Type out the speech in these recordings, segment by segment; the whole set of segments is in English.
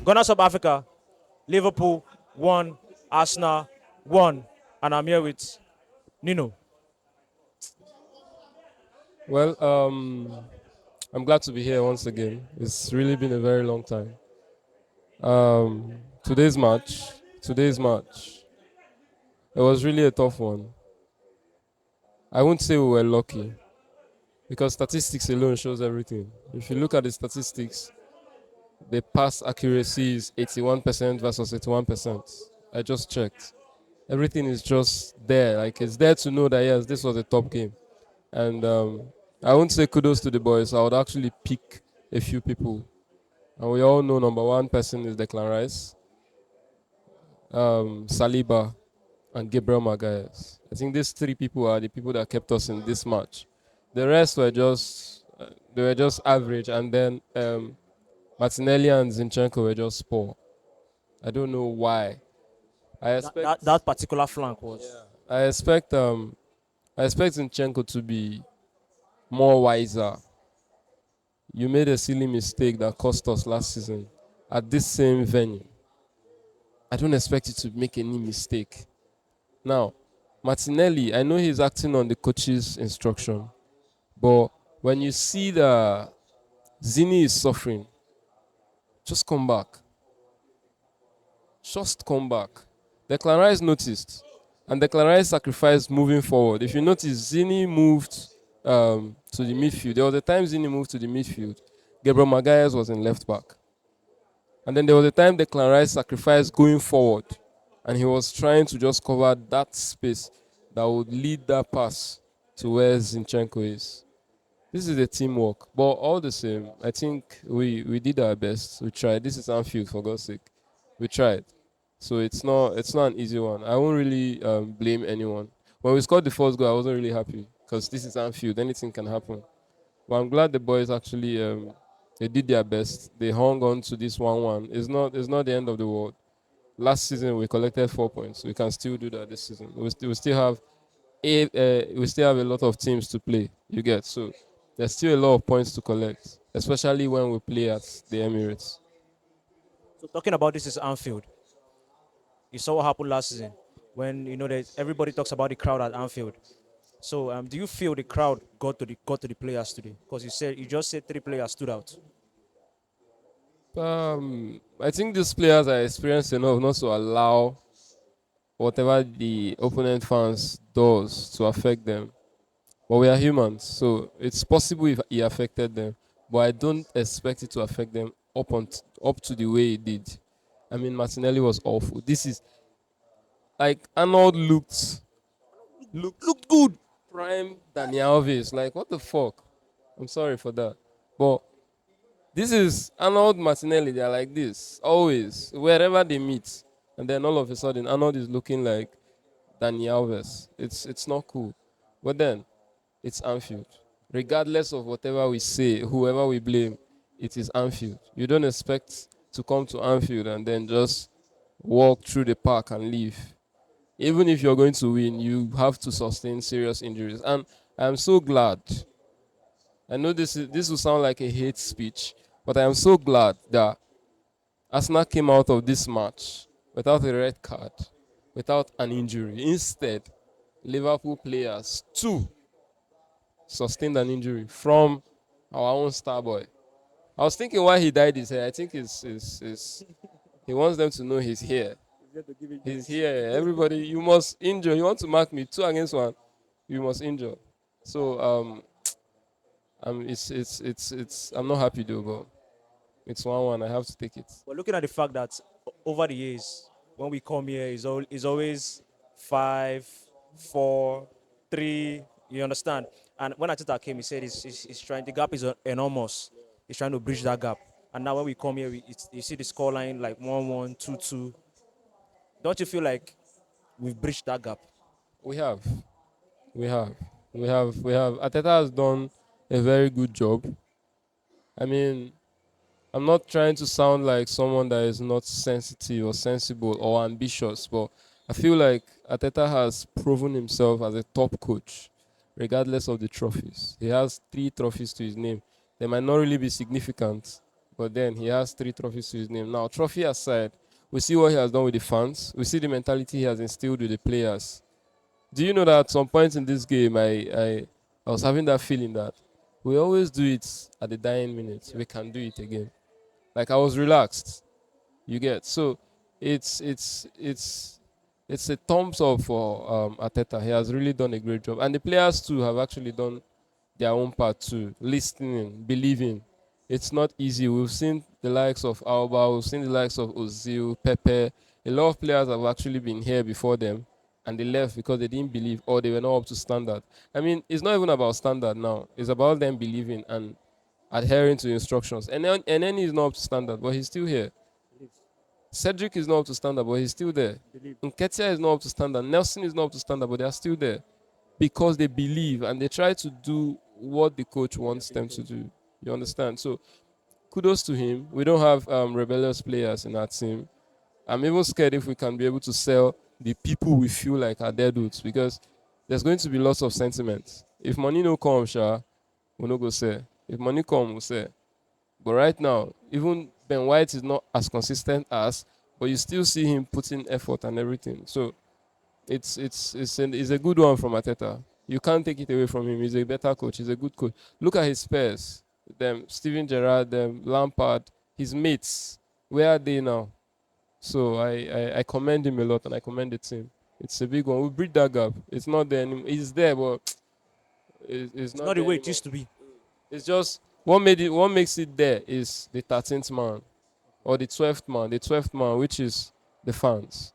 Gunners of Africa, Liverpool 1, Arsenal 1. And I'm here with Nino. Well, I'm glad to be here once again. It's really been a very long time. Today's match, it was really a tough one. I won't say we were lucky because statistics alone shows everything. If you look at the statistics, the pass accuracy is 81% versus 81%. I just checked. Everything is just there. Like it's there to know that yes, this was a top game. And I won't say kudos to the boys. I would actually pick a few people. And we all know number one person is Declan Rice, Saliba, and Gabriel Magalhaes. I think these three people are the people that kept us in this match. The rest were just they were just average, and then Martinelli and Zinchenko were just poor. I don't know why. I expect That particular flank was. I expect I expect Zinchenko to be more wiser. You made a silly mistake that cost us last season at this same venue. I don't expect you to make any mistake. Now, Martinelli, I know he's acting on the coach's instruction, but when you see that Zini is suffering, just come back. Just come back. Declan Rice noticed, and Declan Rice sacrificed moving forward. If you notice, Zini moved to the midfield. There was a time Zini moved to the midfield. Gabriel Magalhaes was in left back. And then there was a time Declan Rice sacrificed going forward, and he was trying to just cover that space that would lead that pass to where Zinchenko is. This is a teamwork, but all the same, I think we did our best. We tried. This is Anfield, for God's sake. We tried, so it's not an easy one. I won't really blame anyone. When we scored the first goal, I wasn't really happy because this is Anfield. Anything can happen. But I'm glad the boys actually they did their best. They hung on to this 1-1. It's not the end of the world. Last season we collected 4 points. We can still do that this season. We still have a lot of teams to play. You get so there's still a lot of points to collect, especially when we play at the Emirates. So talking about this is Anfield. You saw what happened last season when that everybody talks about the crowd at Anfield. So do you feel the crowd got to the players today? Because you just said three players stood out. I think these players are experienced enough not to allow whatever the opponent fans does to affect them. But we are humans, so it's possible if it affected them. But I don't expect it to affect them up to the way it did. I mean, Martinelli was awful. This is like Arnold looked good. Prime Daniel Alves. Like what the fuck? I'm sorry for that. But this is Arnold Martinelli. They're like this always wherever they meet, and then all of a sudden Arnold is looking like Daniel Alves. It's not cool. But then it's Anfield. Regardless of whatever we say, whoever we blame, it is Anfield. You don't expect to come to Anfield and then just walk through the park and leave. Even if you're going to win, you have to sustain serious injuries. And I'm so glad. I know this will sound like a hate speech, but I am so glad that Arsenal came out of this match without a red card, without an injury. Instead, Liverpool players, two, sustained an injury from our own star boy. I was thinking why he dyed his hair. I think he wants them to know he's here. He's here. Everybody, you must injure. You want to mark me 2-against-1, you must injure. So it's I'm not happy though, but it's 1-1. I have to take it. But looking at the fact that over the years, when we come here, it's always 5-4-3. You understand? And when Ateta came, he said he's trying. The gap is enormous. He's trying to bridge that gap. And now when we come here, you see the scoreline like 1-1, 2-2. Don't you feel like we've bridged that gap? We have, we have, we have. Ateta has done a very good job. I mean, I'm not trying to sound like someone that is not sensitive or sensible or ambitious, but I feel like Ateta has proven himself as a top coach, regardless of the trophies. He has 3 trophies to his name. They might not really be significant, but then he has 3 trophies to his name. Now, trophy aside, we see what he has done with the fans. We see the mentality he has instilled with the players. Do you know that at some point in this game, I was having that feeling that we always do it at the dying minute. We can do it again. Like I was relaxed. You get so it's a thumbs up for Arteta. He has really done a great job, and the players too have actually done their own part too. Listening, believing. It's not easy. We've seen the likes of Alba, we've seen the likes of Ozil, Pepe. A lot of players have actually been here before them, and they left because they didn't believe or they were not up to standard. I mean, it's not even about standard now. It's about them believing and adhering to instructions. And then he's not up to standard, but he's still here. Cedric is not up to standard, but he's still there. Nketiah is not up to standard. Nelson is not up to standard, but they are still there because they believe and they try to do what the coach wants them to do. You understand? So kudos to him. We don't have rebellious players in our team. I'm even scared if we can be able to sell the people we feel like are dead dudes because there's going to be lots of sentiment. If money no come, we'll not go say. If money come, we'll say. But right now, even Ben White is not as consistent as, but you still see him putting effort and everything. So it's a good one from Arteta. You can't take it away from him. He's a better coach. He's a good coach. Look at his pairs. Them Steven Gerrard, them Lampard, his mates. Where are they now? So I commend him a lot and I commend the team. It's a big one. We bridge that gap. It's not there anymore. It's there, but it's It's not not the there way it anymore. used to be. It's just what makes it there is the 13th man or the 12th man. The 12th man, which is the fans.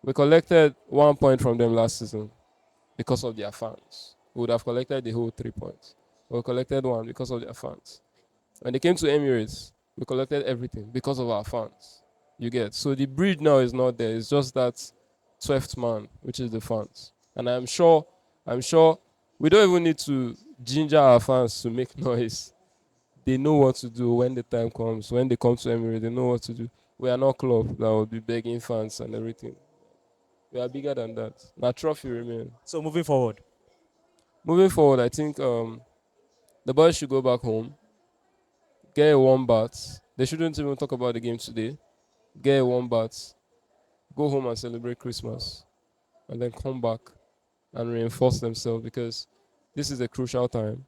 We collected 1 point from them last season because of their fans. We would have collected the whole 3 points. We collected one because of their fans. When they came to Emirates, we collected everything because of our fans. You get so the breed now is not there. It's just that 12th man, which is the fans. And I'm sure we don't even need to ginger our fans to make noise. They know what to do when the time comes. When they come to Emirates, they know what to do. We are not club that will be begging fans and everything. We are bigger than that. Now trophy remain. So moving forward, Moving forward, I think the boys should go back home, get a warm bath. They shouldn't even talk about the game today. Get a warm bath, go home and celebrate Christmas, and then come back and reinforce themselves because this is a crucial time.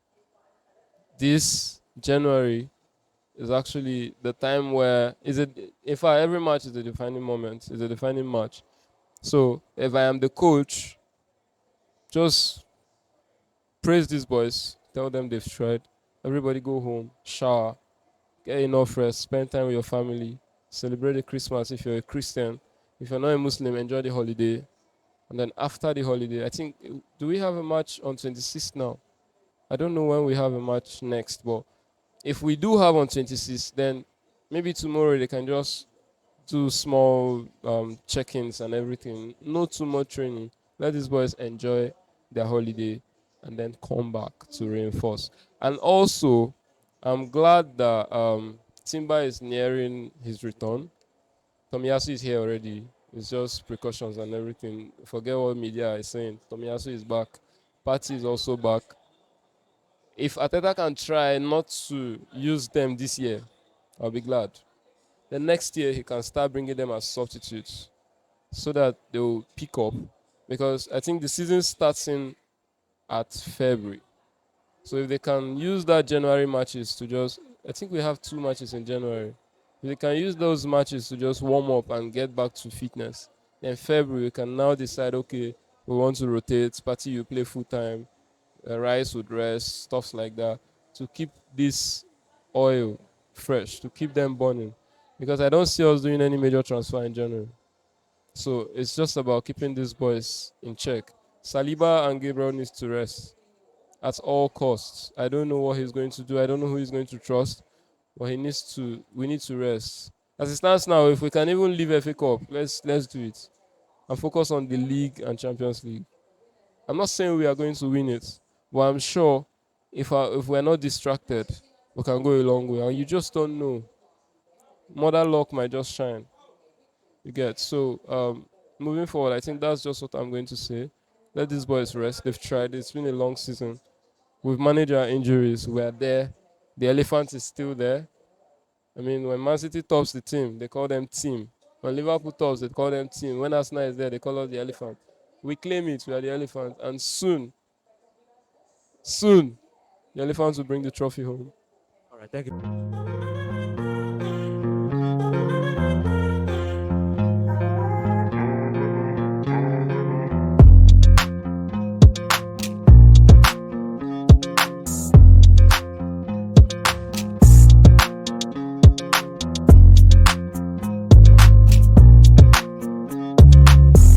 This January is actually the time where is it in fact every match is a defining moment, is a defining match. So if I am the coach, just praise these boys, tell them they've tried. Everybody go home, shower, get enough rest, spend time with your family, celebrate the Christmas if you're a Christian. If you're not a Muslim, enjoy the holiday. And then after the holiday, I think, do we have a match on 26th now? I don't know when we have a match next, but if we do have on 26th, then maybe tomorrow they can just do small check-ins and everything. Not too much training. Let these boys enjoy their holiday and then come back to reinforce. And also, I'm glad that Timber is nearing his return. Tomiyasu is here already. It's just precautions and everything. Forget what media is saying. Tomiyasu is back. Party is also back. If Ateta can try not to use them this year, I'll be glad. The next year he can start bringing them as substitutes so that they will pick up. Because I think the season starts in at February. So if they can use that January matches to just, I think we have 2 matches in January. If they can use those matches to just warm up and get back to fitness, then February we can now decide, okay, we want to rotate. Party you play full time, Rice would rest, stuffs like that, to keep this oil fresh, to keep them burning. Because I don't see us doing any major transfer in January. So it's just about keeping these boys in check. Saliba and Gabriel needs to rest at all costs. I don't know what he's going to do. I don't know who he's going to trust, but he needs to. We need to rest. As it stands now, if we can even leave FA Cup, let's do it and focus on the league and Champions League. I'm not saying we are going to win it, but I'm sure if we're not distracted, we can go a long way. And you just don't know. Mother luck might just shine. You get so. Moving forward, I think that's just what I'm going to say. Let these boys rest. They've tried. It's been a long season. We've managed our injuries. We're there. The elephant is still there. I mean, when Man City tops the team, they call them team. When Liverpool tops, they call them team. When Arsenal is there, they call us the elephant. We claim it, we are the elephant. And soon, the elephants will bring the trophy home. All right, thank you.